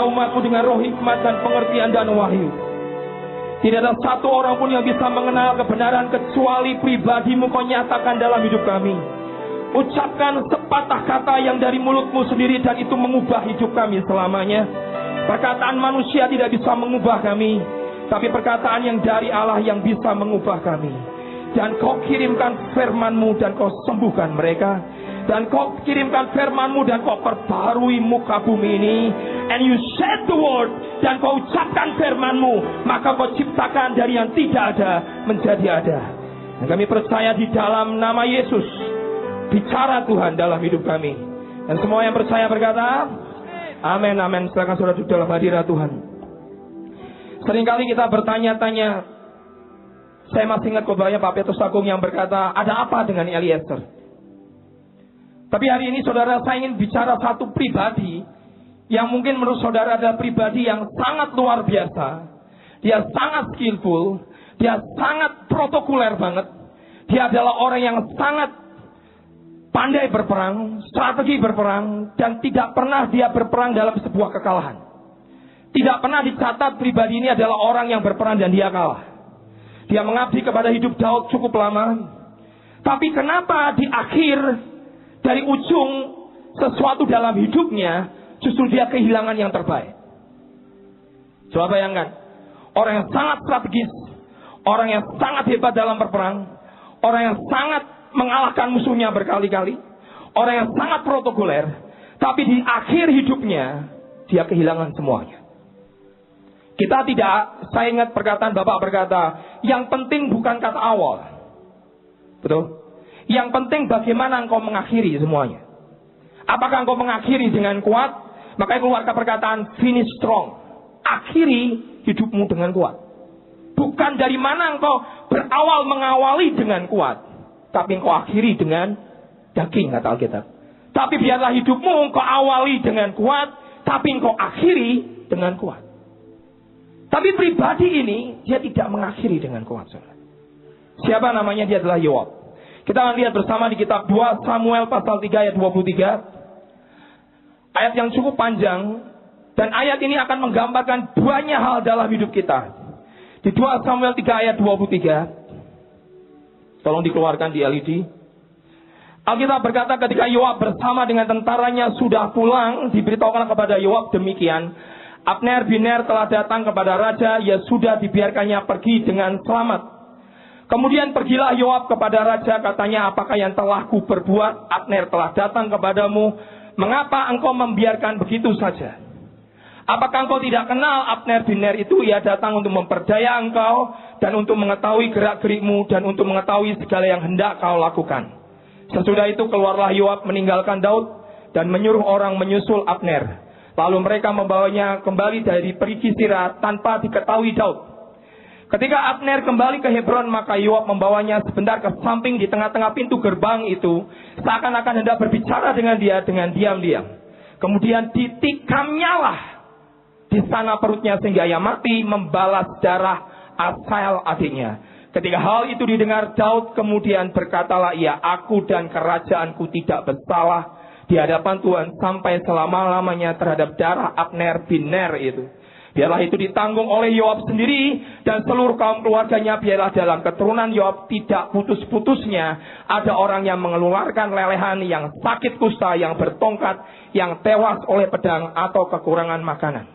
umatmu dengan roh hikmat dan pengertian dan wahyu. Tidak ada satu orang pun yang bisa mengenal kebenaran kecuali pribadimu kau nyatakan dalam hidup kami. Ucapkan sepatah kata yang dari mulutmu sendiri dan itu mengubah hidup kami selamanya. Perkataan manusia tidak bisa mengubah kami, tapi perkataan yang dari Allah yang bisa mengubah kami. Dan kau kirimkan firman-Mu dan kau sembuhkan mereka. Dan kau kirimkan firman-Mu dan kau perbarui muka bumi ini. And you said the word, dan kau ucapkan firman-Mu, maka kau ciptakan dari yang tidak ada menjadi ada. Dan kami percaya di dalam nama Yesus, bicara Tuhan dalam hidup kami. Dan semua yang percaya berkata amin, amin. Silakan saudara duduk dalam hadirat Tuhan. Seringkali kita bertanya-tanya. Saya masih ingat khotbahnya Pak Petrus Agung yang berkata, ada apa dengan Eliezer? Tapi hari ini saudara, saya ingin bicara satu pribadi yang mungkin menurut saudara adalah pribadi yang sangat luar biasa. Dia sangat skillful, dia sangat protokoler banget. Dia adalah orang yang sangat pandai berperang, strategi berperang, dan tidak pernah dia berperang dalam sebuah kekalahan. Tidak pernah dicatat pribadi ini adalah orang yang berperang dan dia kalah. Dia mengabdi kepada hidup Daud cukup lama. Tapi kenapa di akhir dari ujung sesuatu dalam hidupnya justru dia kehilangan yang terbaik? Coba bayangkan, orang yang sangat strategis, orang yang sangat hebat dalam berperang, orang yang sangat mengalahkan musuhnya berkali-kali, orang yang sangat protokoler, tapi di akhir hidupnya dia kehilangan semuanya. Kita tidak, saya ingat perkataan Bapak berkata, yang penting bukan kata awal. Betul? Yang penting bagaimana engkau mengakhiri semuanya. Apakah engkau mengakhiri dengan kuat? Makanya keluarkan perkataan finish strong. Akhiri hidupmu dengan kuat. Bukan dari mana engkau berawal mengawali dengan kuat, tapi engkau akhiri dengan daging, kata Alkitab. Tapi biarlah hidupmu engkau awali dengan kuat, tapi engkau akhiri dengan kuat. Tapi pribadi ini dia tidak mengakhiri dengan kuat. Siapa namanya? Dia adalah Yoab. Kita akan lihat bersama di kitab 2 Samuel pasal 3 ayat 23. Ayat yang cukup panjang. Dan ayat ini akan menggambarkan banyak hal dalam hidup kita. Di 2 Samuel 3 ayat 23. Tolong dikeluarkan di LED. Alkitab berkata ketika Yoab bersama dengan tentaranya sudah pulang, diberitahukan kepada Yoab demikian. Abner bin Ner telah datang kepada raja, ya sudah dibiarkannya pergi dengan selamat. Kemudian pergilah Yoab kepada raja, katanya, apakah yang telah ku perbuat? Abner telah datang kepadamu, mengapa engkau membiarkan begitu saja? Apakah engkau tidak kenal Abner bin Ner itu? Ia datang untuk memperdaya engkau, dan untuk mengetahui gerak-gerikmu, dan untuk mengetahui segala yang hendak kau lakukan. Sesudah itu keluarlah Yoab meninggalkan Daud, dan menyuruh orang menyusul Abner. Lalu mereka membawanya kembali dari perigi Sirah tanpa diketahui Daud. Ketika Abner kembali ke Hebron, maka Yoab membawanya sebentar ke samping di tengah-tengah pintu gerbang itu, seakan-akan hendak berbicara dengan dia dengan diam-diam. Kemudian ditikamnyalah di sana perutnya sehingga ia mati, membalas darah Asahel adiknya. Ketika hal itu didengar Daud, kemudian berkatalah ia, aku dan kerajaanku tidak bersalah di hadapan Tuhan sampai selama-lamanya terhadap darah Abner bin Ner itu. Biarlah itu ditanggung oleh Yoab sendiri dan seluruh kaum keluarganya. Biarlah dalam keturunan Yoab tidak putus-putusnya ada orang yang mengeluarkan lelehan, yang sakit kusta, yang bertongkat, yang tewas oleh pedang atau kekurangan makanan.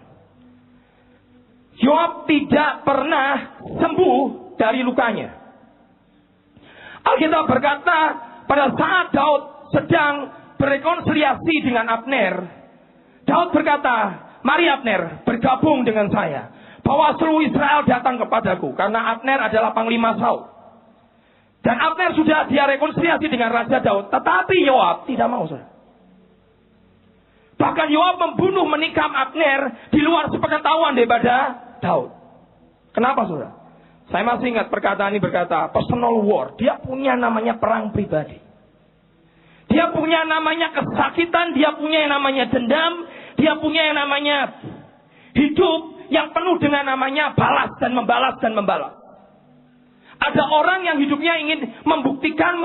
Yoab tidak pernah sembuh dari lukanya. Alkitab berkata pada saat Daud sedang berrekonsiliasi dengan Abner, Daud berkata, mari Abner bergabung dengan saya, bawa seluruh Israel datang kepadaku, karena Abner adalah panglima Saul. Dan Abner sudah dia rekonsiliasi dengan Raja Daud, tetapi Yoab tidak mau. Bahkan Yoab membunuh, menikam Abner di luar sepengetahuan daripada Daud. Kenapa saudara? Saya masih ingat perkataan ini berkata, personal war. Dia punya namanya perang pribadi. Dia punya namanya kesakitan, dia punya yang namanya dendam, dia punya yang namanya hidup yang penuh dengan namanya balas dan membalas dan membalas. Ada orang yang hidupnya ingin membuktikan,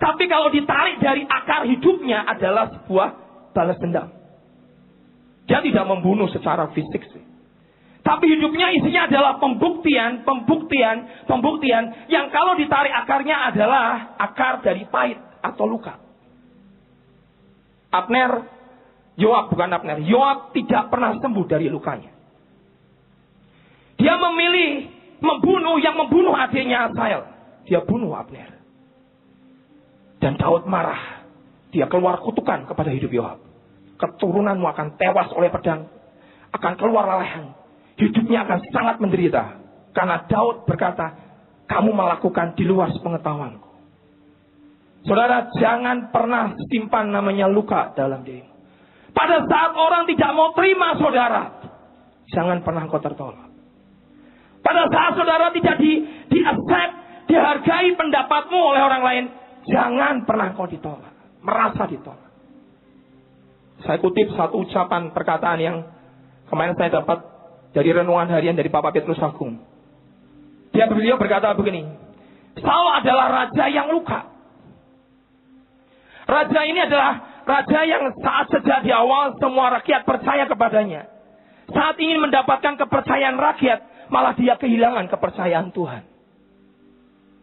tapi kalau ditarik dari akar hidupnya adalah sebuah balas dendam. Dia tidak membunuh secara fisik sih. Tapi hidupnya isinya adalah pembuktian yang kalau ditarik akarnya adalah akar dari pahit atau luka. Yoab tidak pernah sembuh dari lukanya. Dia memilih yang membunuh adiknya Asahel. Dia bunuh Abner. Dan Daud marah. Dia keluar kutukan kepada hidup Yoab. Keturunanmu akan tewas oleh pedang, akan keluar lelehan. Hidupnya akan sangat menderita. Karena Daud berkata, kamu melakukan di luar pengetahuanku. Saudara, jangan pernah simpan namanya luka dalam dirimu. Pada saat orang tidak mau terima saudara, jangan pernah kau tertolak. Pada saat saudara tidak di-accept, dihargai pendapatmu oleh orang lain, jangan pernah kau ditolak, merasa ditolak. Saya kutip satu ucapan perkataan yang kemarin saya dapat dari renungan harian dari Bapak Petrus Agung. Beliau berkata begini, Saul adalah raja yang luka. Raja ini adalah raja yang sejak di awal semua rakyat percaya kepadanya. Saat ingin mendapatkan kepercayaan rakyat, malah dia kehilangan kepercayaan Tuhan.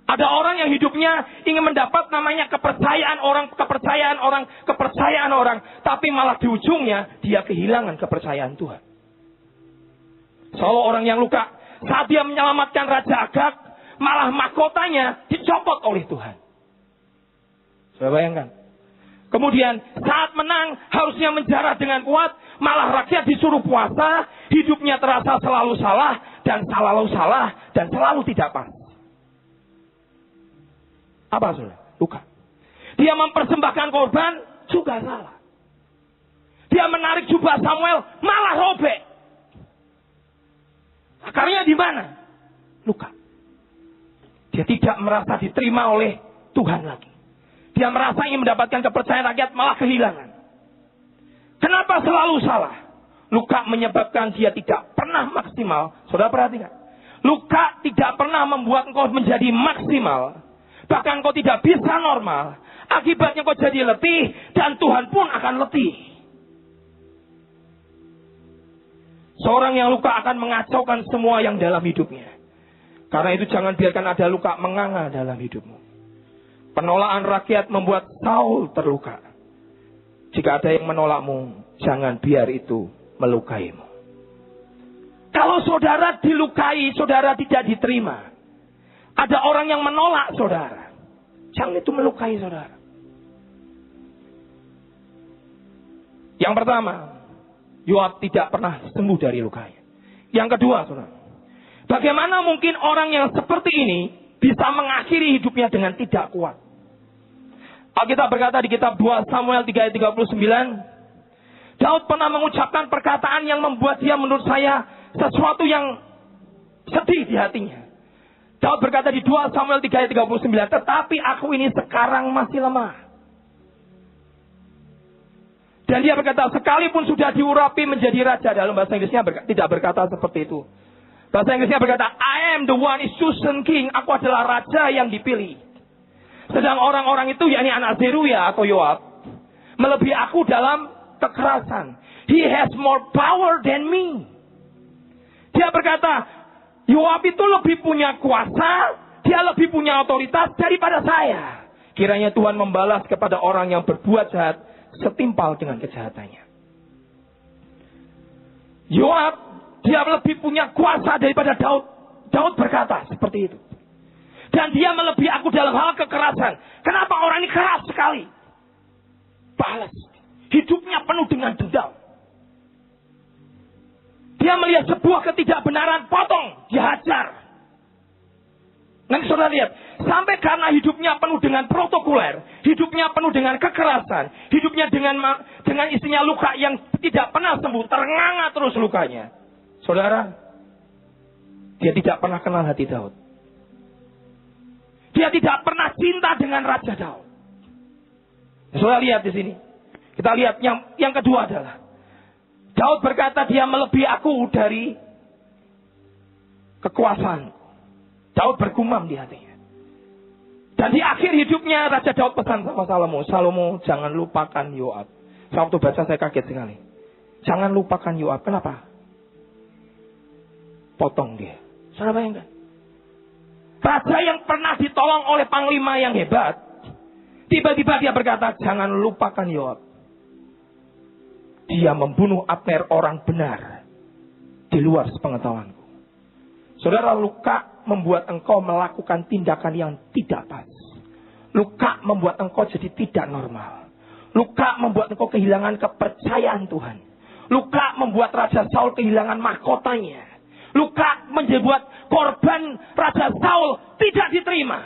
Ada orang yang hidupnya ingin mendapat namanya kepercayaan orang, tapi malah di ujungnya dia kehilangan kepercayaan Tuhan. Saul orang yang luka, saat dia menyelamatkan Raja Agag, malah mahkotanya dicopot oleh Tuhan. Saya bayangkan. Kemudian saat menang harusnya menjarah dengan kuat, malah rakyat disuruh puasa, hidupnya terasa selalu salah dan selalu tidak pas. Apa saudara? Luka. Dia mempersembahkan korban juga salah. Dia menarik jubah Samuel malah robek. Akarnya di mana? Luka. Dia tidak merasa diterima oleh Tuhan lagi. Dia merasa ingin mendapatkan kepercayaan rakyat malah kehilangan. Kenapa selalu salah? Luka menyebabkan dia tidak pernah maksimal. Saudara perhatikan. Luka tidak pernah membuat engkau menjadi maksimal. Bahkan kau tidak bisa normal. Akibatnya kau jadi letih. Dan Tuhan pun akan letih. Seorang yang luka akan mengacaukan semua yang dalam hidupnya. Karena itu jangan biarkan ada luka menganga dalam hidupmu. Penolakan rakyat membuat Saul terluka. Jika ada yang menolakmu, jangan biar itu melukaimu. Kalau saudara dilukai, saudara tidak diterima. Ada orang yang menolak saudara. Jangan itu melukai saudara. Yang pertama, Yoab tidak pernah sembuh dari lukanya. Yang kedua, saudara, bagaimana mungkin orang yang seperti ini bisa mengakhiri hidupnya dengan tidak kuat? Alkitab berkata di kitab 2 Samuel 3 ayat 39, Daud pernah mengucapkan perkataan yang membuat dia menurut saya sesuatu yang sedih di hatinya. Daud berkata di 2 Samuel 3 ayat 39, tetapi aku ini sekarang masih lemah. Dan dia berkata, sekalipun sudah diurapi menjadi raja. Dalam bahasa Inggrisnya tidak berkata seperti itu. Bahasa Inggrisnya berkata, I am the one is chosen king. Aku adalah raja yang dipilih. Sedang orang-orang itu, yakni anak Zeruya atau Yoab, melebihi aku dalam kekerasan. He has more power than me. Dia berkata, Yoab itu lebih punya kuasa, dia lebih punya otoritas daripada saya. Kiranya Tuhan membalas kepada orang yang berbuat jahat setimpal dengan kejahatannya. Yoab, dia lebih punya kuasa daripada Daud. Daud berkata seperti itu. Dan dia melebihi aku dalam hal kekerasan. Kenapa orang ini keras sekali? Balas. Hidupnya penuh dengan dendam. Dia melihat sebuah ketidakbenaran, potong, dihajar. Nanti saudara lihat, sampai karena hidupnya penuh dengan protokoler, hidupnya penuh dengan kekerasan, hidupnya dengan isinya luka yang tidak pernah sembuh, ternganga terus lukanya. Saudara, dia tidak pernah kenal hati Daud. Dia tidak pernah cinta dengan Raja Daud. Saudara lihat di sini. Kita lihat yang kedua adalah Daud berkata dia melebihi aku dari kekuasaan. Daud bergumam di hatinya. Dan di akhir hidupnya Raja Daud pesan sama Salomo, Salomo jangan lupakan Yoab. Waktu baca saya kaget sekali. Jangan lupakan Yoab. Kenapa? Potong dia. Saudara bayangkan. Raja yang pernah ditolong oleh panglima yang hebat, tiba-tiba dia berkata, jangan lupakan Yoab. Dia membunuh Abner, orang benar, di luar sepengetahuanku. Saudara, luka membuat engkau melakukan tindakan yang tidak pas. Luka membuat engkau jadi tidak normal. Luka membuat engkau kehilangan kepercayaan Tuhan. Luka membuat Raja Saul kehilangan mahkotanya. Luka membuat korban Raja Saul tidak diterima.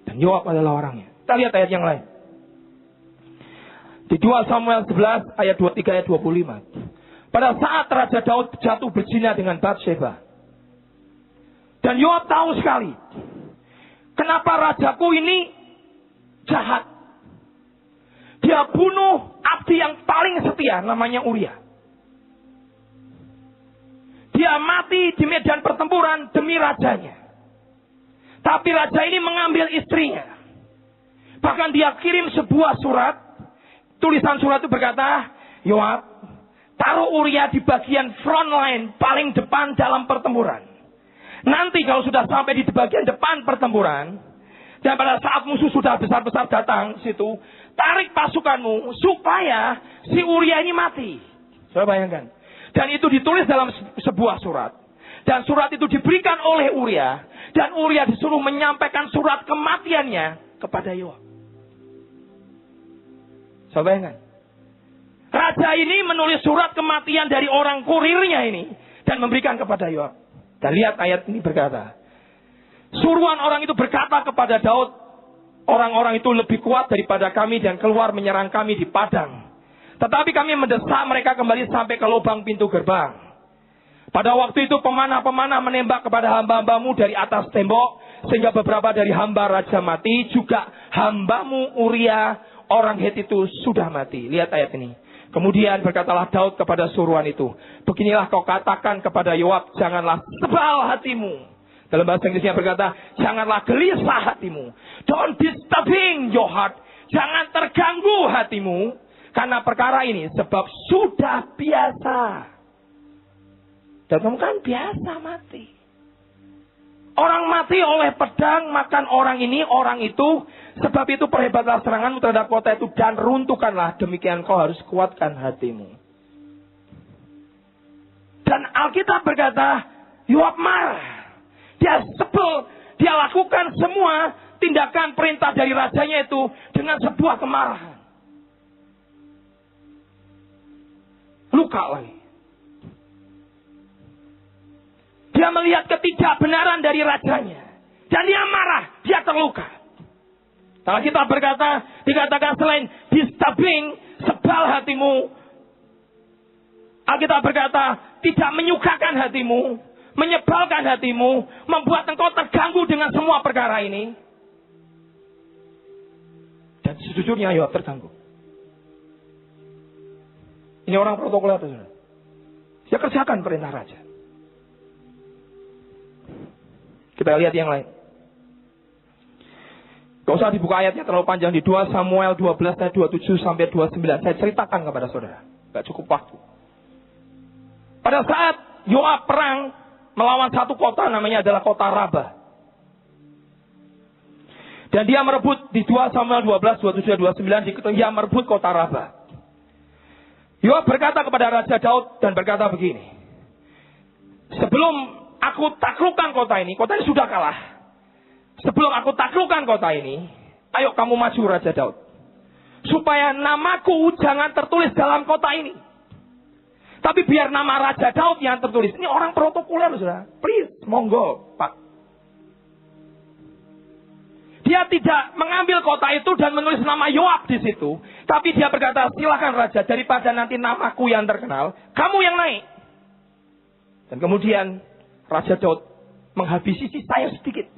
Dan Yoab adalah orangnya. Kita lihat ayat yang lain. Di 2 Samuel 11 ayat 23 ayat 25. Pada saat Raja Daud jatuh berzina dengan Batsheba. Dan Yoab tahu sekali. Kenapa rajaku ini jahat. Dia bunuh abdi yang paling setia, namanya Uria. Dia mati di medan pertempuran demi rajanya. Tapi raja ini mengambil istrinya. Bahkan dia kirim sebuah surat. Tulisan surat itu berkata, Yoab, taruh Uria di bagian front line, paling depan dalam pertempuran. Nanti kalau sudah sampai di bagian depan pertempuran, dan pada saat musuh sudah besar-besar datang situ, tarik pasukanmu supaya si Uria ini mati. Saudara bayangkan. Dan itu ditulis dalam sebuah surat. Dan surat itu diberikan oleh Uria. Dan Uria disuruh menyampaikan surat kematiannya kepada Yoab. Saudara bayangkan. Raja ini menulis surat kematian dari orang kurirnya ini. Dan memberikan kepada Yoab. Dan lihat ayat ini berkata. Suruhan orang itu berkata kepada Daud. Orang-orang itu lebih kuat daripada kami dan keluar menyerang kami di padang. Tetapi kami mendesak mereka kembali sampai ke lubang pintu gerbang. Pada waktu itu pemanah-pemanah menembak kepada hamba-hambamu dari atas tembok. Sehingga beberapa dari hamba raja mati. Juga hambamu Uria orang Het itu sudah mati. Lihat ayat ini. Kemudian berkatalah Daud kepada suruhan itu. Beginilah kau katakan kepada Yoab. Janganlah sebal hatimu. Dalam bahasa Inggrisnya berkata. Janganlah gelisah hatimu. Don't disturbing your heart. Jangan terganggu hatimu. Karena perkara ini sebab sudah biasa. Dan kamu kan biasa mati. Orang mati oleh pedang, makan orang ini, orang itu. Sebab itu perhebatlah seranganmu terhadap kota itu dan runtuhkanlah. Demikian kau harus kuatkan hatimu. Dan Alkitab berkata, Yoab marah. Dia sebel. Dia lakukan semua tindakan perintah dari rajanya itu dengan sebuah kemarahan. Luka lagi. Dia melihat ketidakbenaran dari rajanya. Dan dia marah. Dia terluka. Kalau kita berkata, dikatakan selain disturbing, sebal hatimu. Alkitab berkata, tidak menyukakan hatimu. Menyebalkan hatimu. Membuat engkau terganggu dengan semua perkara ini. Dan sejujurnya Yoab terganggu. Ini orang protokoler. Dia kerjakan perintah raja. Kita lihat yang lain. Gak usah dibuka ayatnya terlalu panjang. Di 2 Samuel 12 ayat 27 sampai 29. Saya ceritakan kepada saudara. Gak cukup waktu. Pada saat Yoab perang melawan satu kota, namanya adalah kota Rabah. Dan dia merebut di 2 Samuel 12, 27, 29. Dia merebut kota Rabah. Yoab berkata kepada Raja Daud dan berkata begini. Sebelum aku taklukkan kota ini sudah kalah. Sebelum aku taklukkan kota ini, ayo kamu maju Raja Daud. Supaya namaku jangan tertulis dalam kota ini. Tapi biar nama Raja Daud yang tertulis. Ini orang protokoler, saudara. Please, monggo, Pak. Dia tidak mengambil kota itu dan menulis nama Yoab di situ. Tapi dia berkata, silakan raja, daripada nanti namaku yang terkenal, kamu yang naik. Dan kemudian Raja Daud menghabisi saya sedikit.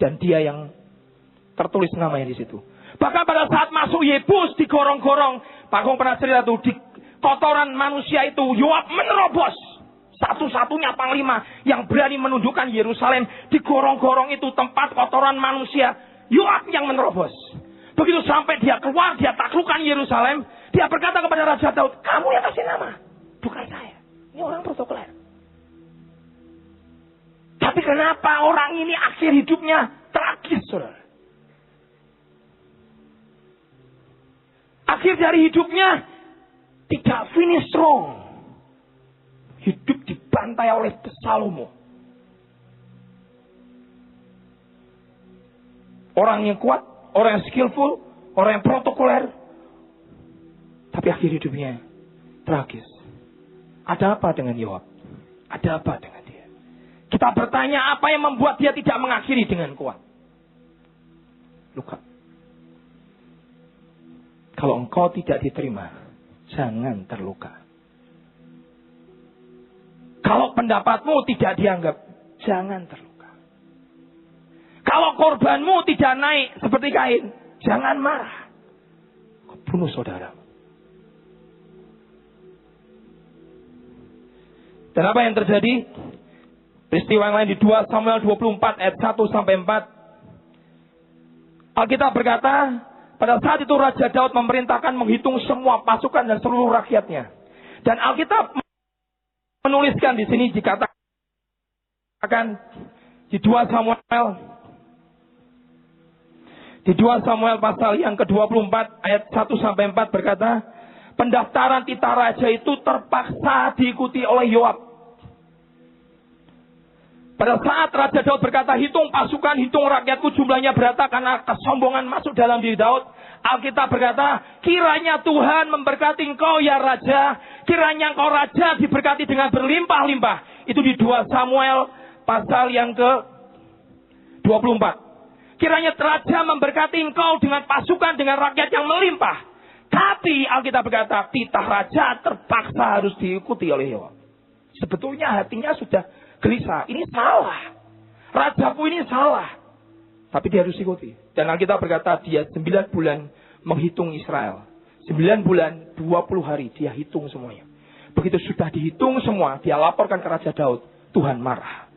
Dan dia yang tertulis namanya di situ. Bahkan pada saat masuk Yebus digorong-gorong, Pak Kong pernah cerita tuh, di kotoran manusia itu Yoab menerobos. Satu-satunya panglima yang berani menundukkan Yerusalem. Digorong-gorong itu tempat kotoran manusia. Yoab yang menerobos. Begitu sampai dia keluar, dia taklukkan Yerusalem. Dia berkata kepada Raja Daud, kamu yang kasih nama, bukan saya. Ini orang protokoler. Tapi kenapa orang ini akhir hidupnya tragis, saudara? Akhir dari hidupnya tidak finish strong. Hidup dibantai oleh Salomo. Orang yang kuat, orang yang skillful, orang yang protokoler. Tapi akhir hidupnya tragis. Ada apa dengan Yoab? Ada apa dengan dia? Kita bertanya, apa yang membuat dia tidak mengakhiri dengan kuat? Luka. Kalau engkau tidak diterima, jangan terluka. Kalau pendapatmu tidak dianggap, jangan terluka. Kalau korbanmu tidak naik seperti Kain, jangan marah. Kau bunuh saudaramu. Dan apa yang terjadi? Peristiwa yang lain di 2 Samuel 24 ayat 1-4. Alkitab berkata, pada saat itu Raja Daud memerintahkan menghitung semua pasukan dan seluruh rakyatnya. Dan Alkitab menuliskan di sini dikatakan di 2 Samuel pasal yang ke-24 ayat 1-4 berkata, pendaftaran titah raja itu terpaksa diikuti oleh Yoab. Pada saat Raja Daud berkata, hitung pasukan, hitung rakyatku jumlahnya berapa, karena kesombongan masuk dalam diri Daud. Alkitab berkata, kiranya Tuhan memberkati engkau ya Raja. Kiranya engkau Raja diberkati dengan berlimpah-limpah. Itu di 2 Samuel pasal yang ke-24. Kiranya Raja memberkati engkau dengan pasukan, dengan rakyat yang melimpah. Tapi Alkitab berkata, titah Raja terpaksa harus diikuti oleh Yoab. Sebetulnya hatinya sudah gelisah, ini salah. Rajaku ini salah. Tapi dia harus ikuti. Dan Alkitab berkata dia 9 bulan menghitung Israel. 9 bulan 20 hari dia hitung semuanya. Begitu sudah dihitung semua, dia laporkan ke Raja Daud. Tuhan marah.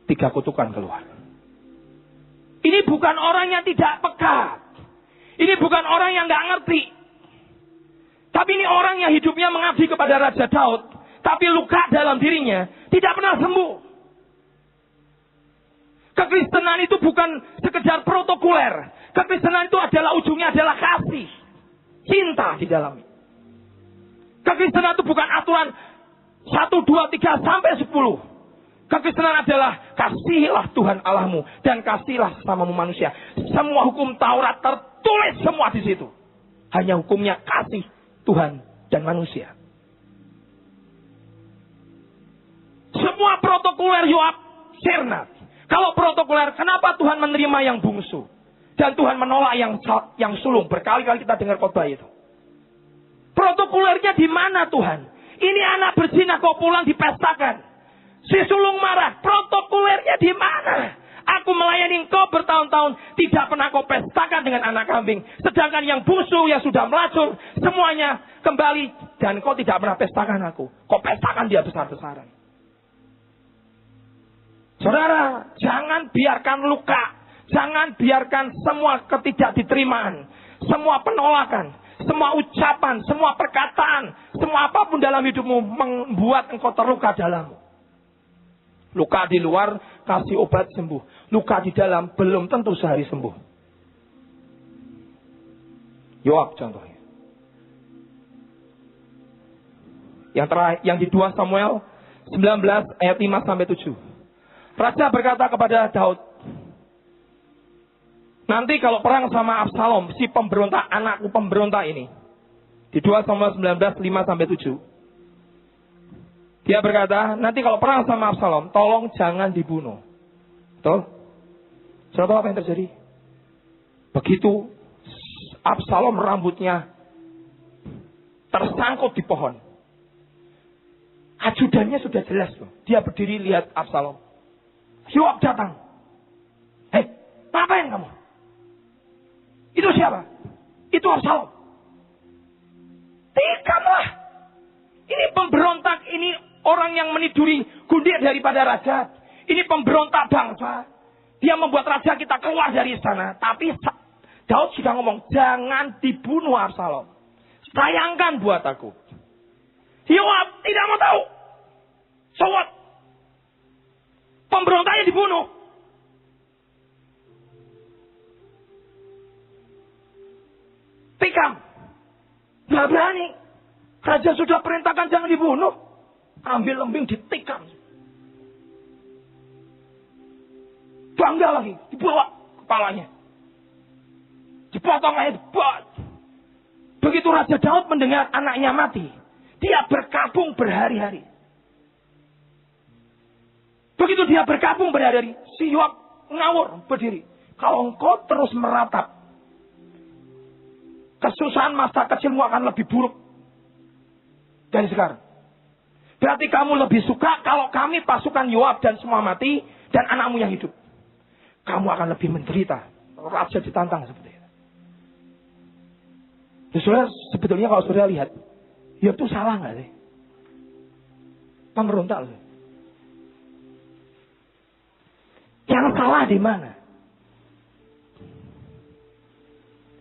3 kutukan keluar. Ini bukan orang yang tidak peka. Ini bukan orang yang gak ngerti. Tapi ini orang yang hidupnya mengabdi kepada Raja Daud. Tapi luka dalam dirinya tidak pernah sembuh. Kekristenan itu bukan sekedar protokoler. Kekristenan itu adalah ujungnya adalah kasih. Cinta di dalamnya. Kekristenan itu bukan aturan 1, 2, 3 sampai 10. Kekristenan adalah kasihilah Tuhan Allahmu dan kasihilah sesamamu manusia. Semua hukum Taurat tertulis semua di situ. Hanya hukumnya kasih Tuhan dan manusia. Semua protokoler Yoab sirna. Kalau protokoler, kenapa Tuhan menerima yang bungsu? Dan Tuhan menolak yang sulung. Berkali-kali kita dengar khotbah itu. Protokolernya di mana Tuhan? Ini anak berzina kau pulang dipestakan. Si sulung marah. Protokolernya di mana? Aku melayani engkau bertahun-tahun. Tidak pernah kau pestakan dengan anak kambing. Sedangkan yang bungsu, yang sudah melacur, semuanya kembali. Dan kau tidak pernah pestakan aku. Kau pestakan dia besar-besaran. Saudara, jangan biarkan luka. Jangan biarkan semua ketidakditerimaan. Semua penolakan. Semua ucapan. Semua perkataan. Semua apapun dalam hidupmu membuat engkau terluka dalammu. Luka di luar kasih obat sembuh. Luka di dalam belum tentu sehari sembuh. Yoab contohnya. Yang di 2 Samuel 19 ayat 5-7. Raja berkata kepada Daud, nanti kalau perang sama Absalom, si pemberontak, anakku pemberontak ini. Di 2 Samuel 19, 5-7. Dia berkata, nanti kalau perang sama Absalom, tolong jangan dibunuh. Betul? Saudara, apa yang terjadi? Begitu Absalom rambutnya tersangkut di pohon. Ajudannya sudah jelas loh. Dia berdiri lihat Absalom. Yoab datang. Hei, ngapain kamu? Itu siapa? Itu Absalom. Tikamlah. Ini pemberontak. Ini orang yang meniduri gundik daripada raja. Ini pemberontak bangsa. Dia membuat raja kita keluar dari istana. Tapi Daud sudah ngomong, jangan dibunuh Absalom. Sayangkan buat aku. Yoab tidak mau tahu. So what? Pemberontaknya dibunuh. Tikam. Nggak berani. Raja sudah perintahkan jangan dibunuh. Ambil lembing ditikam. Bangga lagi. Dibawa kepalanya. Dipotong aja. Begitu Raja Daud mendengar anaknya mati. Dia berkabung berhari-hari. Begitu dia berkabung berhari-hari. Si Yoab ngawur berdiri. Kalau engkau terus meratap. Kesusahan masa kecilmu akan lebih buruk. Dari sekarang. Berarti kamu lebih suka kalau kami pasukan Yoab dan semua mati. Dan anakmu yang hidup. Kamu akan lebih menderita. Raja ditantang seperti itu. Ya, saudara, sebetulnya kalau saudara lihat. Ya itu salah nggak sih? Pemberontak loh. Yang salah di mana?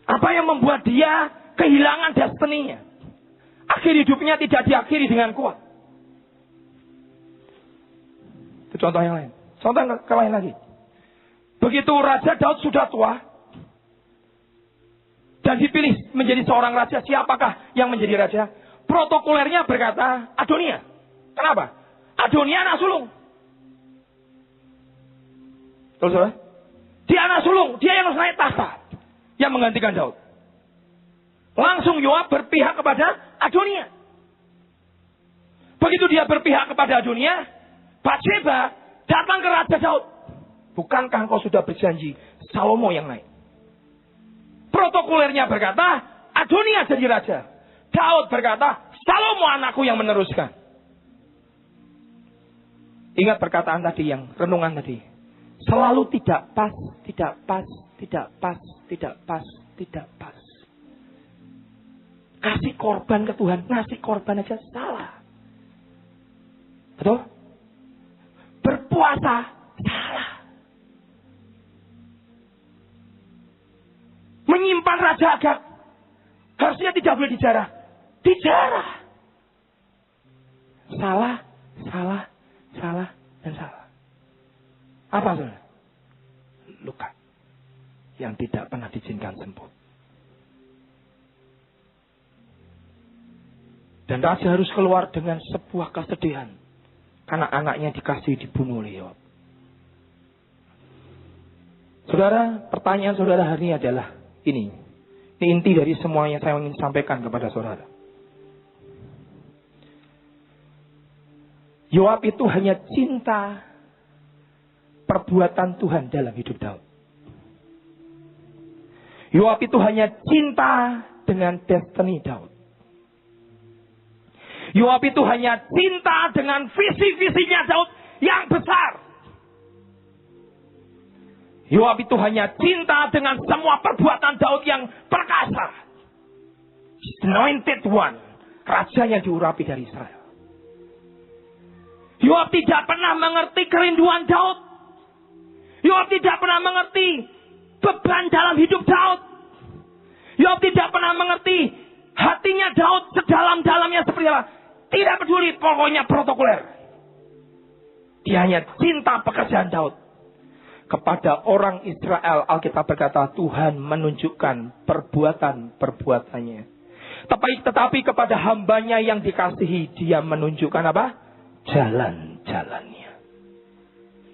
Apa yang membuat dia kehilangan destiny-nya? Akhir hidupnya tidak diakhiri dengan kuat. Itu contoh yang lain. Contoh yang lain lagi. Begitu Raja Daud sudah tua. Dan dipilih menjadi seorang raja. Siapakah yang menjadi raja? Protokolernya berkata Adonia. Kenapa? Adonia anak sulung. Terus saudara? Dia anak sulung. Dia yang harus naik tahta. Yang menggantikan Daud. Langsung Yoab berpihak kepada Adonia. Begitu dia berpihak kepada Adonia. Batsheba datang ke Raja Daud. Bukankah engkau sudah berjanji Salomo yang naik? Protokolernya berkata Adonia jadi raja. Daud berkata Salomo anakku yang meneruskan. Ingat perkataan tadi yang renungan tadi. Selalu tidak pas, tidak pas, tidak pas, tidak pas, tidak pas. Kasih korban ke Tuhan, ngasih korban aja salah. Betul? Berpuasa salah. Menyimpan Raja Agag harusnya tidak boleh dijarah. Dijarah. Salah, salah, salah, dan salah. Apa saudara? Luka yang tidak pernah diizinkan sembuh. Dan raja harus keluar dengan sebuah kesedihan karena anaknya dikasih dibunuh oleh Yoab. Saudara, pertanyaan saudara hari ini adalah ini inti dari semua yang saya ingin sampaikan kepada saudara. Yoab itu hanya cinta perbuatan Tuhan dalam hidup Daud. Yoab itu hanya cinta dengan destiny Daud. Yoab itu hanya cinta dengan visi-visinya Daud yang besar. Yoab itu hanya cinta dengan semua perbuatan Daud yang perkasa. Anointed one. Raja yang diurapi dari Israel. Yoab tidak pernah mengerti kerinduan Daud. Yoab tidak pernah mengerti beban dalam hidup Daud. Yoab tidak pernah mengerti hatinya Daud sedalam-dalamnya seperti apa. Tidak peduli, pokoknya protokoler. Dia hanya cinta pekerjaan Daud. Kepada orang Israel, Alkitab berkata Tuhan menunjukkan perbuatan-perbuatannya. Tetapi kepada hambanya yang dikasihi, dia menunjukkan apa? Jalan-jalannya.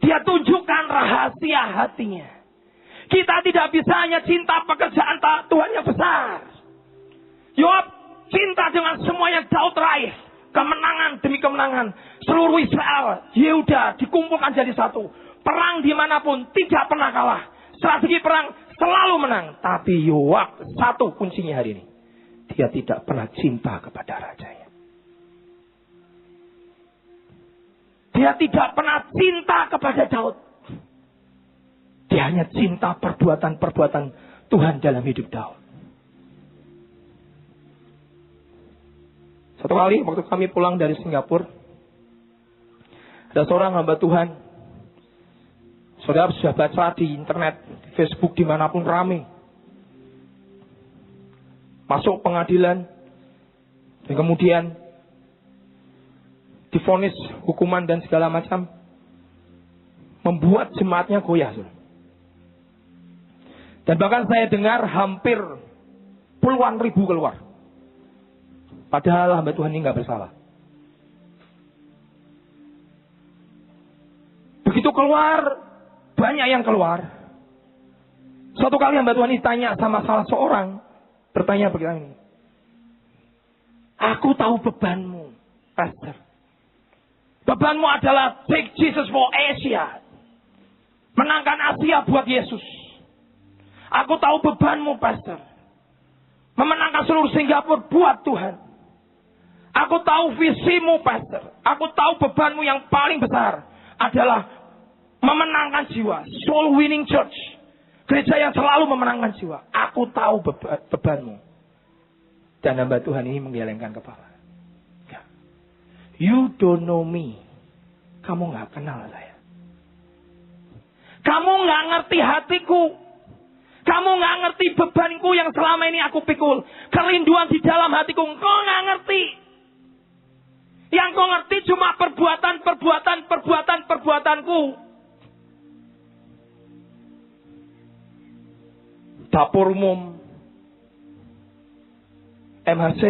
Dia tunjukkan rahasia hatinya. Kita tidak bisa hanya cinta pekerjaan Tuhan yang besar. Yoab cinta dengan semua yang Daud raih. Kemenangan demi kemenangan. Seluruh Israel, Yehuda dikumpulkan jadi satu. Perang dimanapun tidak pernah kalah. Strategi perang selalu menang. Tapi Yoab satu kuncinya hari ini. Dia tidak pernah cinta kepada rajanya. Dia tidak pernah cinta kepada Daud. Dia hanya cinta perbuatan-perbuatan Tuhan dalam hidup Daud. Satu kali waktu kami pulang dari Singapura, ada seorang hamba Tuhan. Saudara sudah baca di internet, di Facebook, dimanapun ramai. Masuk pengadilan, Dan kemudian divonis hukuman dan segala macam, membuat jemaatnya goyah. Dan bahkan saya dengar hampir puluhan ribu keluar. Padahal hamba Tuhan ini nggak bersalah. Begitu keluar, banyak yang keluar. Suatu kali hamba Tuhan ini tanya sama salah seorang, bertanya begini, aku tahu bebanmu, Pastor. Bebanmu adalah Take Jesus for Asia. Menangkan Asia buat Yesus. Aku tahu bebanmu, Pastor. Memenangkan seluruh Singapura buat Tuhan. Aku tahu visimu, Pastor. Aku tahu bebanmu yang paling besar adalah memenangkan jiwa. Soul winning church. Gereja yang selalu memenangkan jiwa. Aku tahu bebanmu. Dan hamba Tuhan ini menggelengkan kepala. You don't know me. Kamu gak kenal saya. Kamu gak ngerti hatiku. Kamu gak ngerti bebanku yang selama ini aku pikul. Kerinduan di dalam hatiku. Engkau gak ngerti. Yang kau ngerti cuma perbuatanku. Dapur umum. MHC.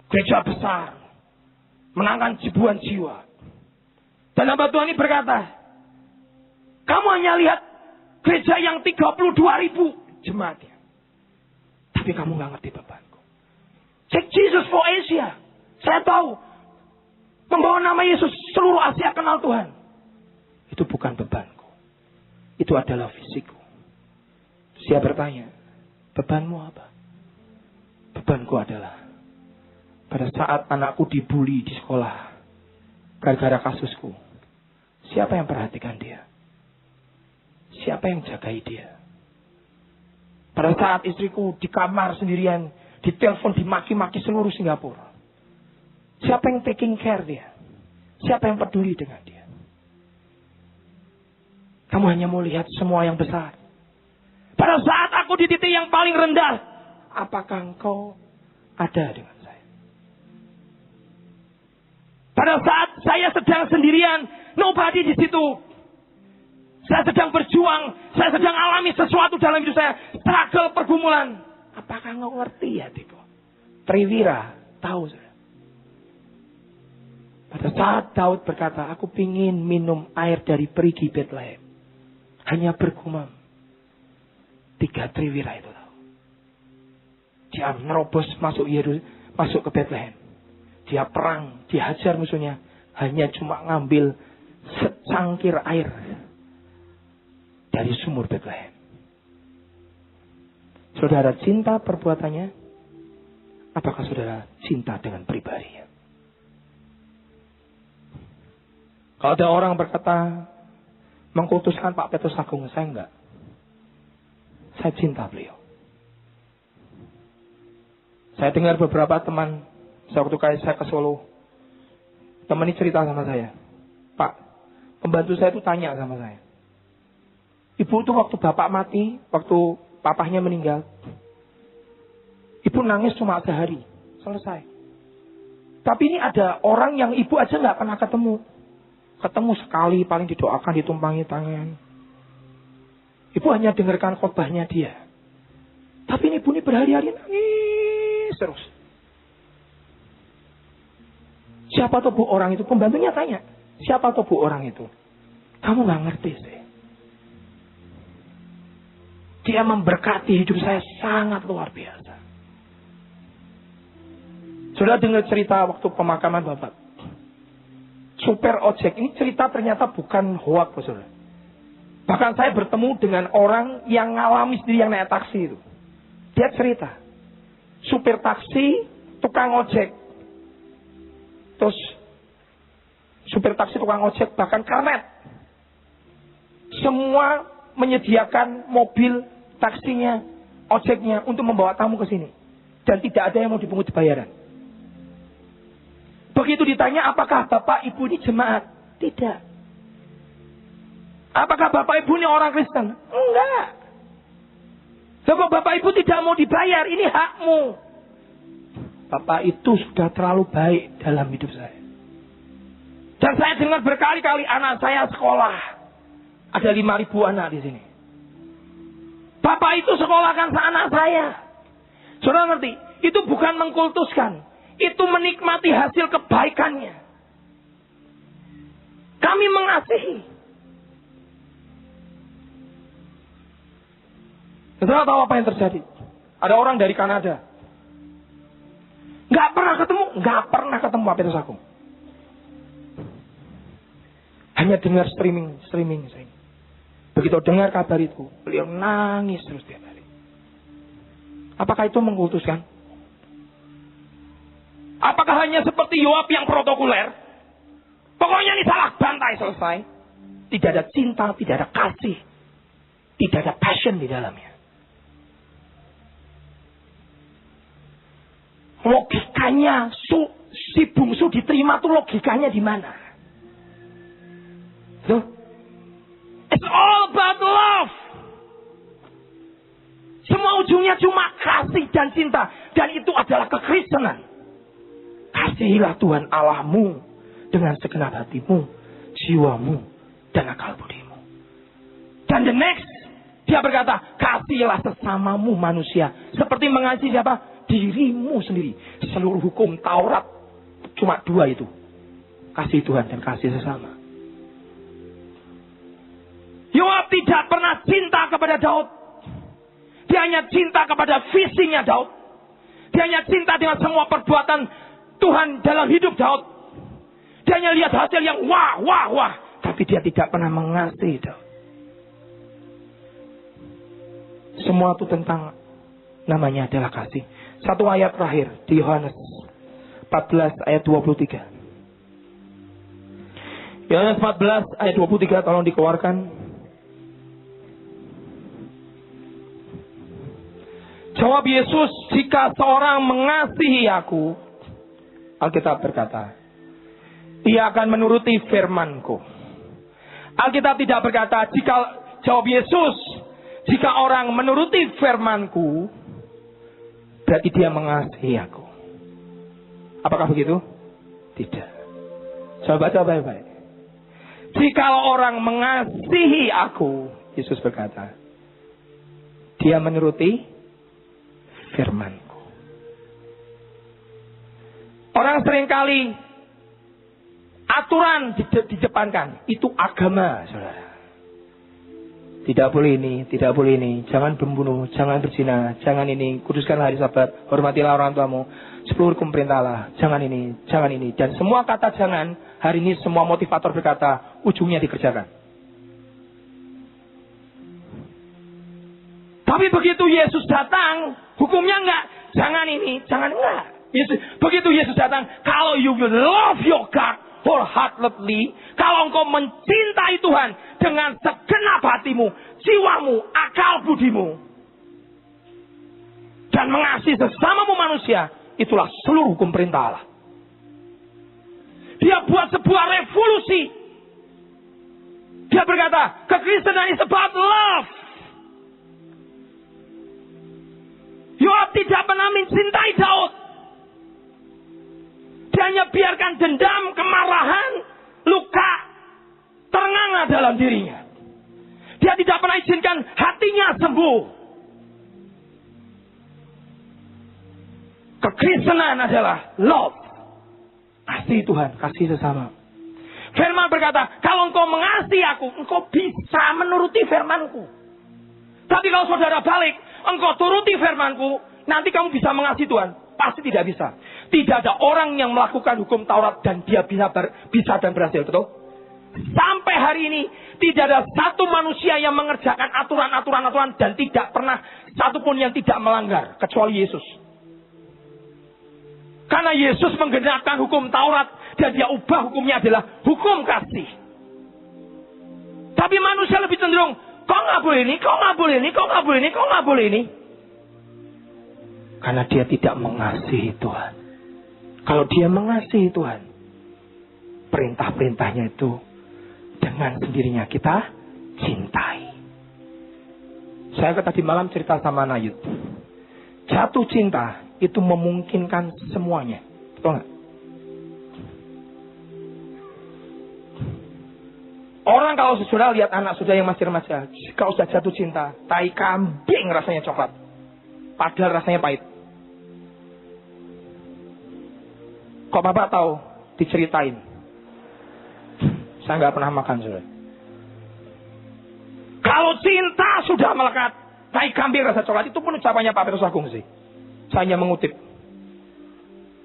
Gereja besar. Menangkan ribuan jiwa. Dan hamba Tuhan ini berkata, kamu hanya lihat gereja yang 32.000 jemaatnya. Tapi kamu gak ngerti bebanku. Check Jesus for Asia. Saya tahu. Membawa nama Yesus, seluruh Asia kenal Tuhan. Itu bukan bebanku. Itu adalah fisikku. Saya bertanya, bebanmu apa? Bebanku adalah pada saat anakku dibully di sekolah gara-gara kasusku, siapa yang perhatikan dia? Siapa yang jagai dia? Pada saat istriku di kamar sendirian, ditelepon, dimaki-maki seluruh Singapura, siapa yang taking care dia? Siapa yang peduli dengan dia? Kamu hanya mau lihat semua yang besar. Pada saat aku di titik yang paling rendah, apakah engkau ada dengan saya? Pada saat saya sedang sendirian, nobody di situ. Saya sedang berjuang, saya sedang alami sesuatu dalam hidup saya, struggle, pergumulan. Apakah engkau ngerti hatiku? Triwira, tahu saya. Pada saat Daud berkata, aku pingin minum air dari perigi Bethlehem. Hanya bergumam. 3 Triwira itu tahu. Dia nerobos masuk ke Bethlehem. Dia perang, dihajar musuhnya. Hanya cuma ngambil secangkir air dari sumur Bethlehem. Saudara cinta perbuatannya? Apakah saudara cinta dengan pribadinya? Kalau ada orang berkata mengkultuskan Pak Petrus Agung, saya enggak. Saya cinta beliau. Saya dengar beberapa teman, waktu saya ke Solo, teman ini cerita sama saya, Pak, pembantu saya itu tanya sama saya, ibu itu waktu bapak mati, waktu papahnya meninggal, ibu nangis cuma sehari, selesai. Tapi ini ada orang yang ibu aja nggak pernah ketemu sekali, paling didoakan, ditumpangi tangan. Ibu hanya dengarkan khotbahnya dia. Tapi ini ibu ini berhari-hari nangis terus. Siapa tuh bu orang itu? Pembantunya tanya, siapa tuh bu orang itu? Kamu gak ngerti sih. Dia memberkati hidup saya sangat luar biasa. Sudah dengar cerita waktu pemakaman bapak? Supir ojek, ini cerita ternyata bukan hoak, saudara. Bahkan saya bertemu dengan orang yang ngalami sendiri yang naik taksi itu. Dia cerita, supir taksi, tukang ojek, terus supir taksi, tukang ojek, bahkan kernet, semua menyediakan mobil taksinya, ojeknya untuk membawa tamu ke sini, dan tidak ada yang mau dipungut bayaran. Begitu ditanya, apakah bapak ibu ini jemaat? Tidak. Apakah bapak ibu ini orang Kristen? Enggak. Kok bapak ibu tidak mau dibayar? Ini hakmu. Bapak itu sudah terlalu baik dalam hidup saya. Dan saya dengar berkali-kali anak saya sekolah. Ada 5.000 anak di sini. Bapak itu sekolahkan anak saya. Saudara ngerti? Itu bukan mengkultuskan. Itu menikmati hasil kebaikannya. Kami mengasihi. Saudara tahu apa yang terjadi? Ada orang dari Kanada. Gak pernah ketemu Pak Petrus Agung. Hanya dengar streaming. Begitu dengar kabar itu, beliau nangis terus tiap hari. Apakah itu mengkultuskan? Apakah hanya seperti Yoab yang protokoler? Pokoknya ini salah, bantai, selesai. Tidak ada cinta, tidak ada kasih, tidak ada passion di dalamnya. Logikanya si bungsu diterima tuh logikanya di mana? Loh? It's all about love. Semua ujungnya cuma kasih dan cinta. Dan itu adalah kekristenan. Kasihilah Tuhan Allahmu dengan segenap hatimu, jiwamu, dan akal budimu. Dan the next, dia berkata, kasihilah sesamamu manusia. Seperti mengasihi siapa? Dirimu sendiri. Seluruh hukum Taurat cuma 2 itu. Kasih Tuhan dan kasih sesama. Yoab tidak pernah cinta kepada Daud. Dia hanya cinta kepada visinya Daud. Dia hanya cinta dengan semua perbuatan Tuhan dalam hidup Daud. Dia hanya lihat hasil yang wah. Tapi dia tidak pernah mengasihi Daud. Semua itu tentang namanya adalah kasih. Satu ayat terakhir di Yohanes 14 ayat 23. Yohanes 14 ayat 23 tolong dikeluarkan. Jawab Yesus, jika seorang mengasihi aku, Alkitab berkata, ia akan menuruti firman-Ku. Alkitab tidak berkata, jawab Yesus, jika orang menuruti firman-Ku, berarti dia mengasihi aku. Apakah begitu? Tidak. Coba baca baik-baik. Jika orang mengasihi aku, Yesus berkata, dia menuruti firman-Ku. Orang seringkali aturan didepankan. Itu agama, saudara. Tidak boleh ini, tidak boleh ini. Jangan membunuh, jangan berzina, jangan ini. Kuduskanlah hari Sabat, hormatilah orang tuamu. 10 hukum perintahlah, jangan ini, jangan ini. Dan semua kata jangan, hari ini semua motivator berkata, ujungnya dikerjakan. Tapi begitu Yesus datang, hukumnya enggak. Jangan ini, jangan enggak. Begitu Yesus datang, kalau you will love your God wholeheartedly, kalau engkau mencintai Tuhan dengan segenap hatimu, jiwamu, akal budimu, dan mengasihi sesamamu manusia, itulah seluruh hukum perintah Allah. Dia buat sebuah revolusi. Dia berkata, kekristenan is about love. Yoab tidak pernah mencintai Daud. Dia hanya biarkan dendam, kemarahan, luka ternganga dalam dirinya. Dia tidak pernah izinkan hatinya sembuh. Kekristenan adalah love. Kasih Tuhan, kasih sesama. Firman berkata, kalau engkau mengasihi aku, engkau bisa menuruti firman-Ku. Tapi kalau saudara balik, engkau turuti firman-Ku, nanti kamu bisa mengasihi Tuhan. Pasti tidak bisa. Tidak ada orang yang melakukan hukum Taurat dan dia bisa dan berhasil, betul? Sampai hari ini tidak ada satu manusia yang mengerjakan aturan dan tidak pernah satupun yang tidak melanggar kecuali Yesus. Karena Yesus menggenapkan hukum Taurat dan dia ubah hukumnya adalah hukum kasih. Tapi manusia lebih cenderung, kok nggak boleh ini, kok nggak boleh ini, kok nggak boleh ini, kok nggak boleh ini. Karena dia tidak mengasihi Tuhan. Kalau dia mengasihi Tuhan, perintah-perintahnya itu dengan sendirinya kita cintai. Saya tadi malam cerita sama Nayut. Jatuh cinta itu memungkinkan semuanya. Betul nggak? Orang kalau saudara lihat anak saudara yang masih remaja, kalau sudah jatuh cinta, tai kambing rasanya coklat. Padahal rasanya pahit. Kok Bapak tahu? Diceritain. Saya nggak pernah makan, saudara. Kalau cinta sudah melekat, tai kambing rasa coklat, itu pun ucapannya Pak Petrus Agung sih. Saya hanya mengutip.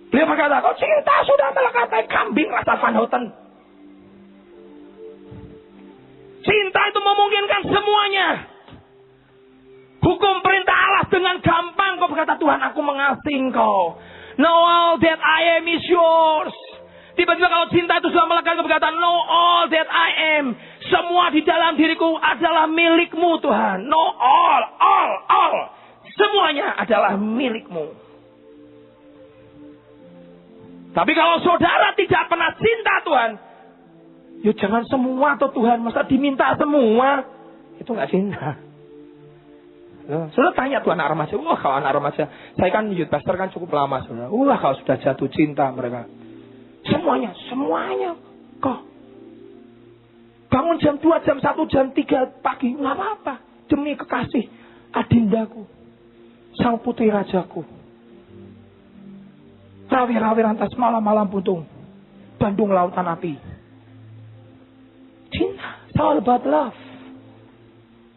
Beliau berkata, kalau cinta sudah melekat, tai kambing rasa Van Houten. Cinta itu memungkinkan semuanya. Hukum perintah Allah dengan gampang kau berkata, Tuhan aku mengasihi engkau. Know all that I am is yours. Tiba-tiba kalau cinta itu sudah melekat, kau berkata, know all that I am. Semua di dalam diriku adalah milikmu Tuhan. Know all. Semuanya adalah milikmu. Tapi kalau saudara tidak pernah cinta Tuhan, ya jangan semua tuh Tuhan, masa diminta semua? Itu nggak cinta. Saudara tanya tuh anak remaja, wah kalau anak remaja, saya kan youth pastor kan cukup lama saudara. Wah kalau sudah jatuh cinta mereka, semuanya kok. Bangun jam 2, jam 1, jam 3 pagi, nggak apa-apa. Demi kekasih adindaku, sang putri rajaku. Rawi-rawi rantas malam-malam buntung, Bandung lautan api. Cinta, it's all about love.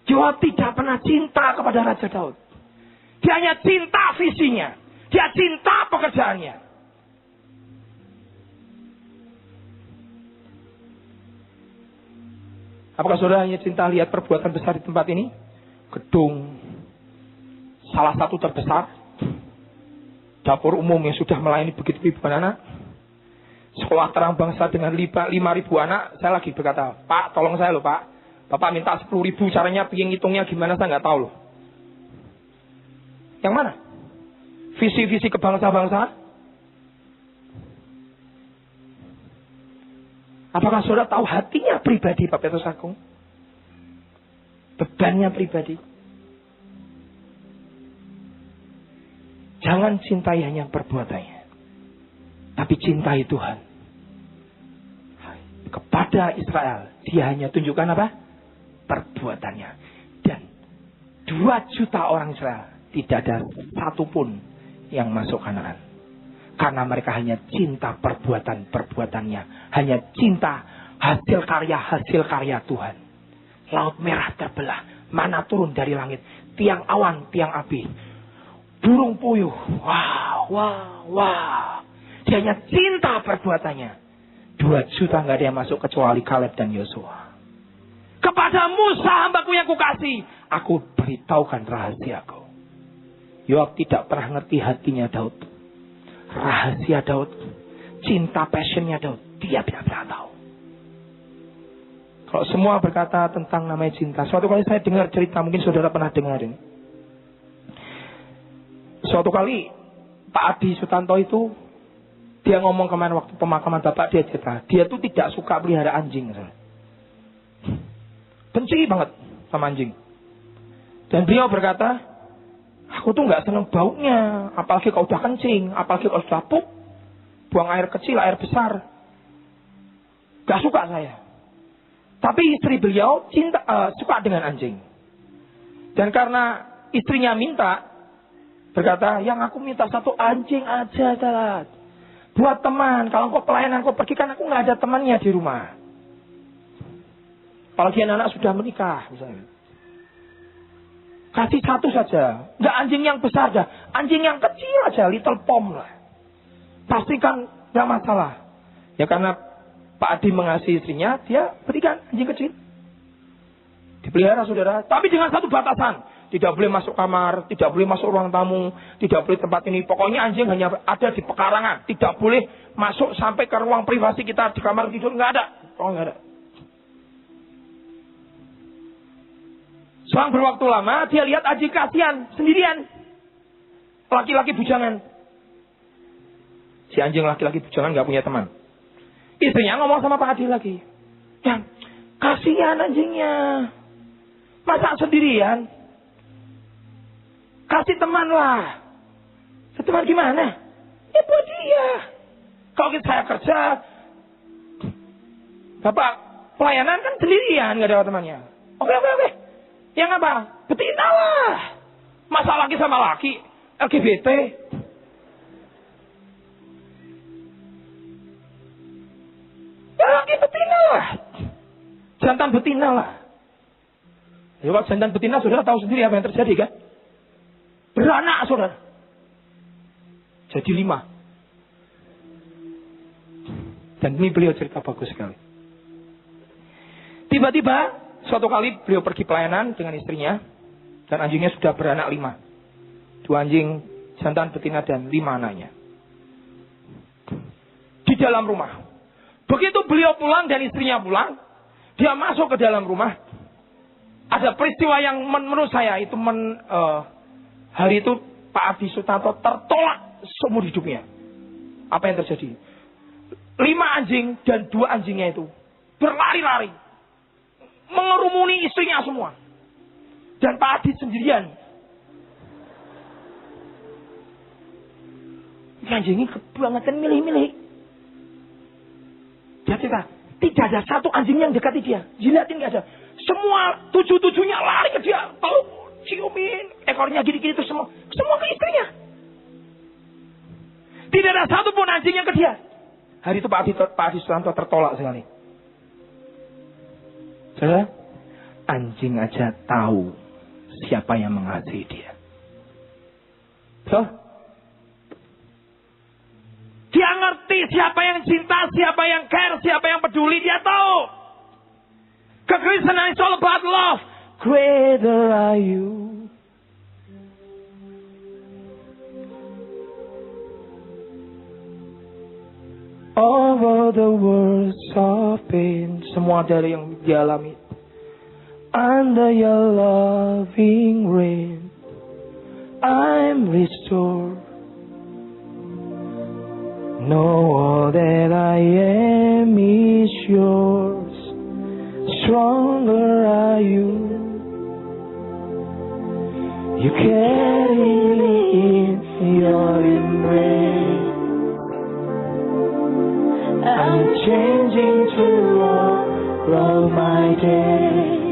Joab tidak pernah cinta kepada Raja Daud. Dia hanya cinta visinya. Dia cinta pekerjaannya. Apakah saudara hanya cinta lihat perbuatan besar di tempat ini? Gedung salah satu terbesar, dapur umum yang sudah melayani begitu ribuan anak, sekolah terang bangsa dengan 5.000 anak. Saya lagi berkata, Pak tolong saya loh Pak, Bapak minta 10.000, caranya piye ngitungnya gimana saya nggak tahu loh. Yang mana? Visi-visi kebangsa-bangsaan? Apakah saudara tahu hatinya pribadi Pak Petrus Agung? Bebannya pribadi. Jangan cintai hanya perbuatannya, tapi cintai Tuhan. Kepada Israel, dia hanya tunjukkan apa? Perbuatannya. Dan 2 juta orang Israel, tidak ada satupun yang masuk Kanaan. Karena mereka hanya cinta perbuatan-perbuatannya. Hanya cinta hasil karya Tuhan. Laut merah terbelah, mana turun dari langit, tiang awan, tiang api, burung puyuh. Wow. Dia hanya cinta perbuatannya. 2 juta nggak ada yang masuk kecuali Kaleb dan Yosua. Kepada Musa hambaku yang kukasih, aku beritahukan rahasiaku. Yoab tidak pernah ngerti hatinya Daud. Rahasia Daud, cinta passionnya Daud, dia tidak pernah tahu. Kalau semua berkata tentang namanya cinta, suatu kali saya dengar cerita, mungkin saudara pernah dengar ini. Suatu kali Pak Adi Sutanto itu, dia ngomong kemarin waktu pemakaman bapak, dia cerita, dia tuh tidak suka pelihara anjing. Benci banget sama anjing. Dan beliau berkata, aku tuh nggak seneng baunya, apalagi kalau udah kencing, apalagi kalau sudah pup, buang air kecil, air besar, gak suka saya. Tapi istri beliau suka dengan anjing. Dan karena istrinya minta, berkata, yang aku minta 1 anjing aja, Dad. Buat teman, kalau kau pelayanan kau pergi kan aku nggak ada temannya di rumah. Apalagi anak-anak sudah menikah, misalnya. Kasih 1 saja. Nggak anjing yang besar aja. Anjing yang kecil aja. Little pom lah. Pastikan nggak masalah. Ya karena Pak Adi mengasihi istrinya, dia berikan anjing kecil. Dipelihara saudara. Tapi dengan 1 batasan. Tidak boleh masuk kamar. Tidak boleh masuk ruang tamu. Tidak boleh tempat ini. Pokoknya anjing hanya ada di pekarangan. Tidak boleh masuk sampai ke ruang privasi kita. Di kamar tidur. Nggak ada. Pokoknya nggak ada. Selang berwaktu lama, dia lihat anjing kasihan, sendirian. Laki-laki bujangan. Si anjing laki-laki bujangan gak punya teman. Istrinya ngomong sama Pak Adi lagi. Yang, kasihan anjingnya. Masa sendirian? Kasih teman lah. Teman gimana? Ya buat dia. Kalau saya kerja, Bapak pelayanan kan sendirian, nggak ada temannya. Oke. Yang apa? Betina lah. Masa laki sama laki, LGBT. Ya laki betina lah. Jantan betina lah. Ya kalau jantan betina, saudara tahu sendiri apa yang terjadi kan? Beranak, saudara. Jadi 5. Dan ini beliau cerita bagus sekali. Tiba-tiba, suatu kali beliau pergi pelayanan dengan istrinya. Dan anjingnya sudah beranak 5. 2 anjing, jantan betina, dan 5 anaknya. Di dalam rumah. Begitu beliau pulang dan istrinya pulang, dia masuk ke dalam rumah. Ada peristiwa yang menurut saya itu hari itu Pak Adi Sutanto tertolak seumur hidupnya. Apa yang terjadi? 5 anjing dan 2 anjingnya itu berlari-lari, mengerumuni istrinya semua. Dan Pak Adi sendirian. Anjingnya kebangetan milih-milih. Dia cerita, tidak ada satu anjing yang dekati dia. Jilatin nggak ada. Semua 7-7-nya lari ke dia. Peluk, ciumin, ekornya gini-gini itu semua ke istrinya. Tidak ada satu pun anjing yang ke dia. Hari itu Pak Adi Sutanto tertolak sekali. Saudara, anjing aja tahu siapa yang mengasihi dia. Dia ngerti siapa yang cinta, siapa yang care, siapa yang peduli, dia tahu. Kekristenan is all about love. Greater are you. Over the words of pain. Semua dari yang dialami. Under your loving rain, I'm restored. Know all that I am is yours. Stronger are you. You carry me in your embrace. I'm changing to all of my days.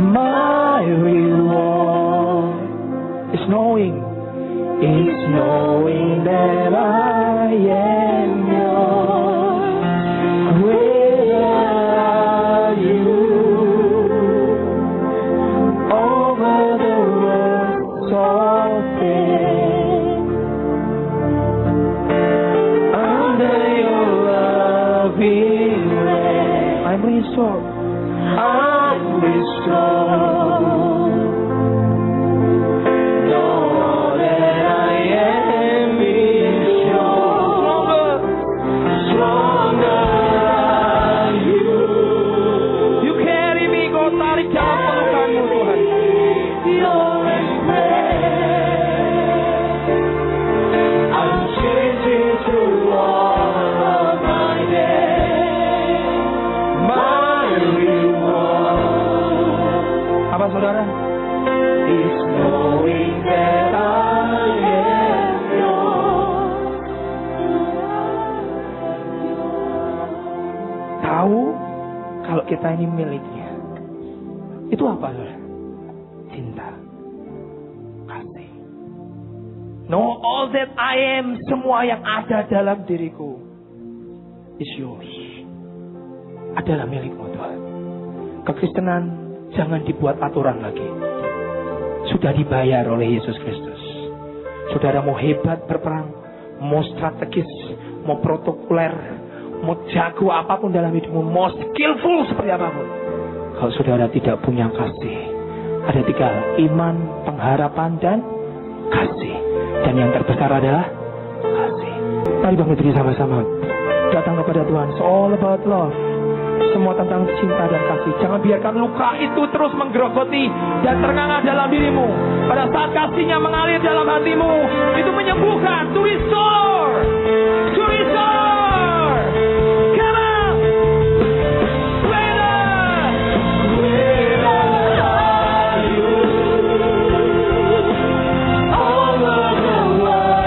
My reward is knowing that I am yours. Greater are you. Over the words of pain. Under your loving rain, I'm restored. I'm restored. Saudara, is knowing that I am yours. Tahu kalau kita ini miliknya. Itu apa, saudara? Cinta, kasih. Know all that I am, semua yang ada dalam diriku is yours. Adalah milikmu, Tuhan. Kekristenan jangan dibuat aturan lagi. Sudah dibayar oleh Yesus Kristus. Saudara mau hebat berperang, mau strategis, mau protokoler, mau jago apapun dalam hidupmu, mau skillful seperti apapun. Kalau saudara tidak punya kasih, ada 3: iman, pengharapan, dan kasih. Dan yang terbesar adalah kasih. Mari bangun diri sama-sama. Datang kepada Tuhan. It's all about love. Semua tentang cinta dan kasih. Jangan biarkan luka itu terus menggerogoti dan ternganga dalam dirimu. Pada saat kasihnya mengalir dalam hatimu, itu menyembuhkan. To restore. To restore. Come on. Greater are you. All of the world.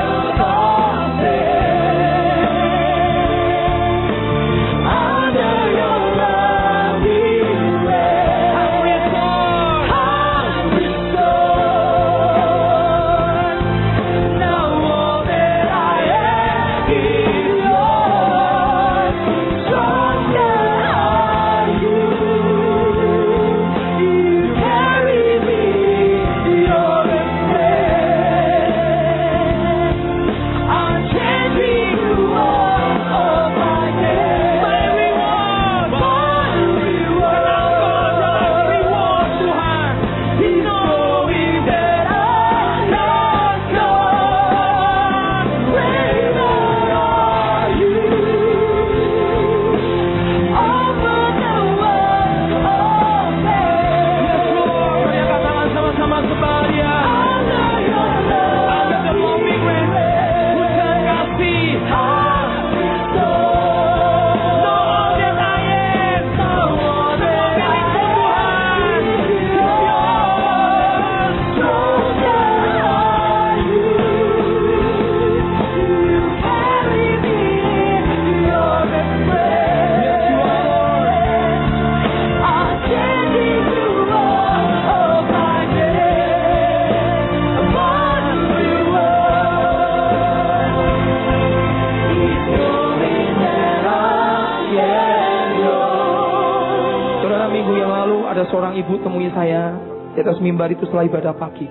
seorang ibu temui saya di atas mimbar itu setelah ibadah pagi.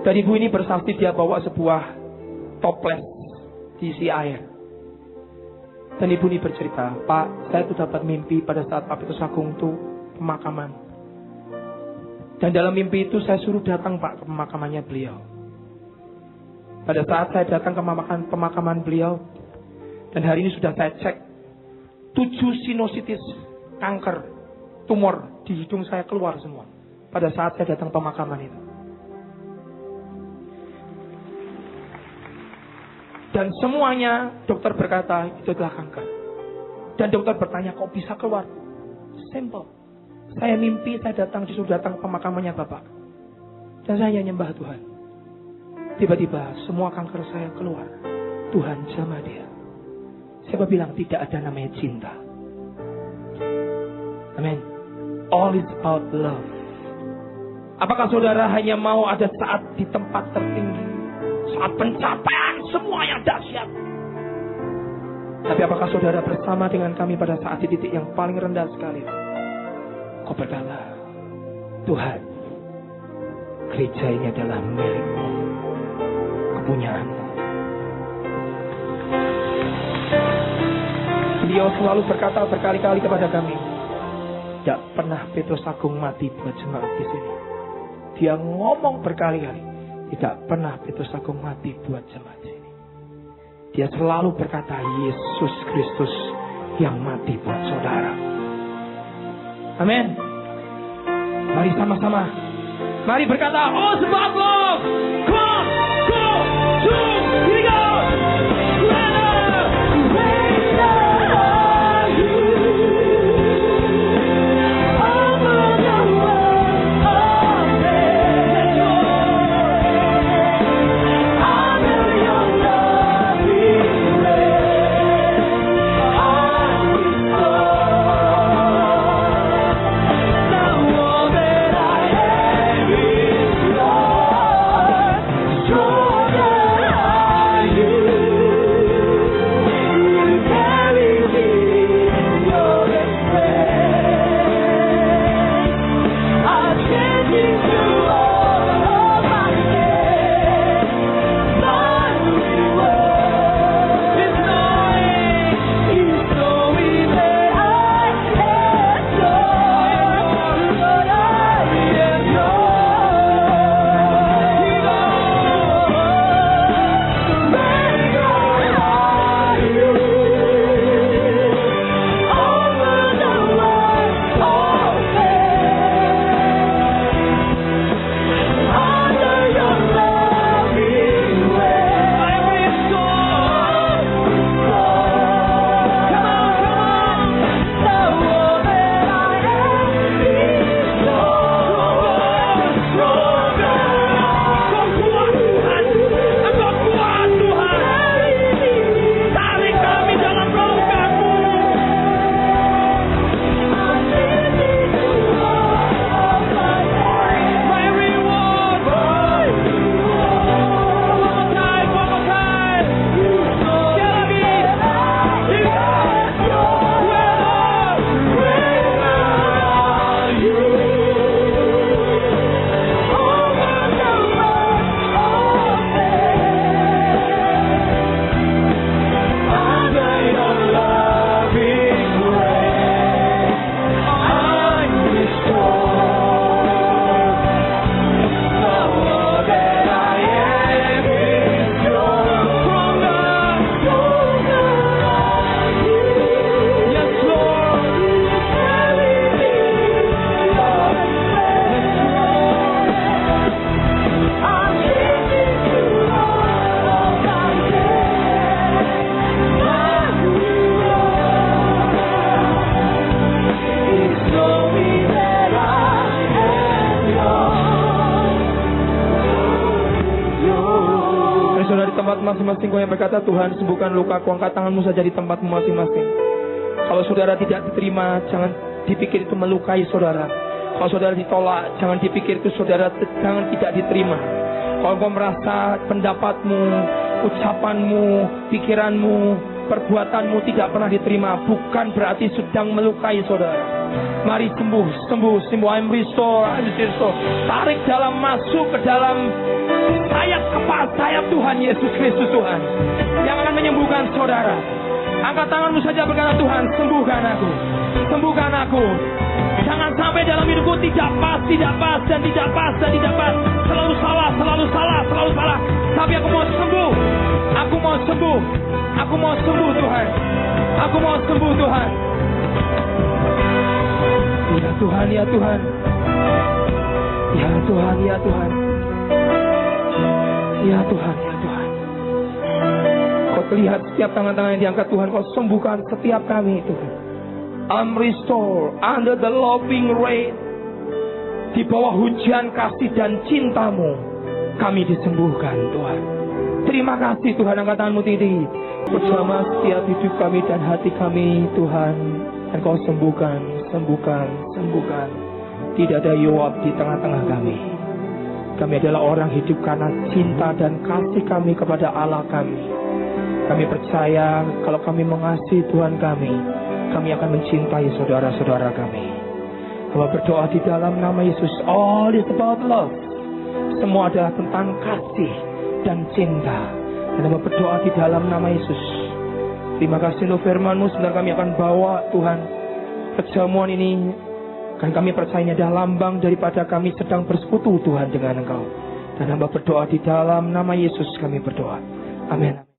Dan ibu ini bersaksi dia bawa sebuah toples diisi air. Dan ibu ini bercerita, Pak, saya tuh dapat mimpi pada saat Pak Petrus Agung itu pemakaman. Dan dalam mimpi itu saya suruh datang Pak ke pemakamannya beliau. Pada saat saya datang ke pemakaman beliau, dan hari ini sudah saya cek, 7 sinusitis, kanker, tumor di hidung saya keluar semua. Pada saat saya datang pemakaman itu. Dan semuanya dokter berkata itu adalah kanker. Dan dokter bertanya, kok bisa keluar? Simple. Saya mimpi saya disuruh datang ke pemakamannya Bapak. Dan saya nyembah Tuhan. Tiba-tiba semua kanker saya keluar. Tuhan sama dia. Siapa bilang tidak ada namanya cinta? Amin. All is about love. Apakah saudara hanya mau ada saat di tempat tertinggi, saat pencapaian semua yang dahsyat? Tapi apakah saudara bersama dengan kami pada saat di titik yang paling rendah sekali? Kau berkata, Tuhan, gereja ini adalah milikmu, kepunyaanmu. Beliau selalu berkata berkali-kali kepada kami, tidak pernah Petrus Agung mati buat jemaat di sini. Dia ngomong berkali-kali, tidak pernah Petrus Agung mati buat jemaat di sini. Dia selalu berkata, Yesus Kristus yang mati buat saudara. Amin. Mari sama-sama. Mari berkata, oh sebab love. Come, go, two, three, go. Masing-masing kau yang berkata, Tuhan sembuhkan lukaku, angkat tanganmu saja di tempatmu masing-masing. Kalau saudara tidak diterima, jangan dipikir itu melukai saudara. Kalau saudara ditolak, jangan dipikir itu saudara jangan tidak diterima. Kalau kau merasa pendapatmu, ucapanmu, pikiranmu perbuatanmu tidak pernah diterima bukan berarti sedang melukai saudara. Mari sembuh. I'm restore. Tarik dalam, masuk ke dalam sayap Tuhan Yesus Kristus Tuhan yang akan menyembuhkan saudara. Angkat tanganmu saja, berkata, Tuhan, sembuhkan aku. Sembuhkan aku. Jangan sampai dalam hidupku tidak pas. Selalu salah. Tapi aku mau sembuh. Aku mau sembuh Tuhan. Ya Tuhan. Ya Tuhan. Kau lihat setiap tangan-tangan yang diangkat Tuhan, Kau sembuhkan setiap kami Tuhan. I'm restored under the loving rain. Di bawah hujan kasih dan cintamu kami disembuhkan Tuhan. Terima kasih Tuhan, angkat tanganmu tinggi bersama setiap hidup kami dan hati kami Tuhan. Dan Kau sembuhkan. Tidak ada Yoab di tengah-tengah kami. Kami adalah orang hidup karena cinta dan kasih kami kepada Allah kami. Kami percaya kalau kami mengasihi Tuhan kami akan mencintai saudara-saudara kami. Kami berdoa di dalam nama Yesus. All is about love. Semua adalah tentang kasih dan cinta. Dan kami berdoa di dalam nama Yesus. Terima kasih untuk firman-Mu. Sebentar kami akan bawa Tuhan perjamuan ini. Kan kami percaya ini adalah lambang daripada kami sedang bersekutu Tuhan dengan Engkau. Dan hamba berdoa di dalam nama Yesus kami berdoa. Amin.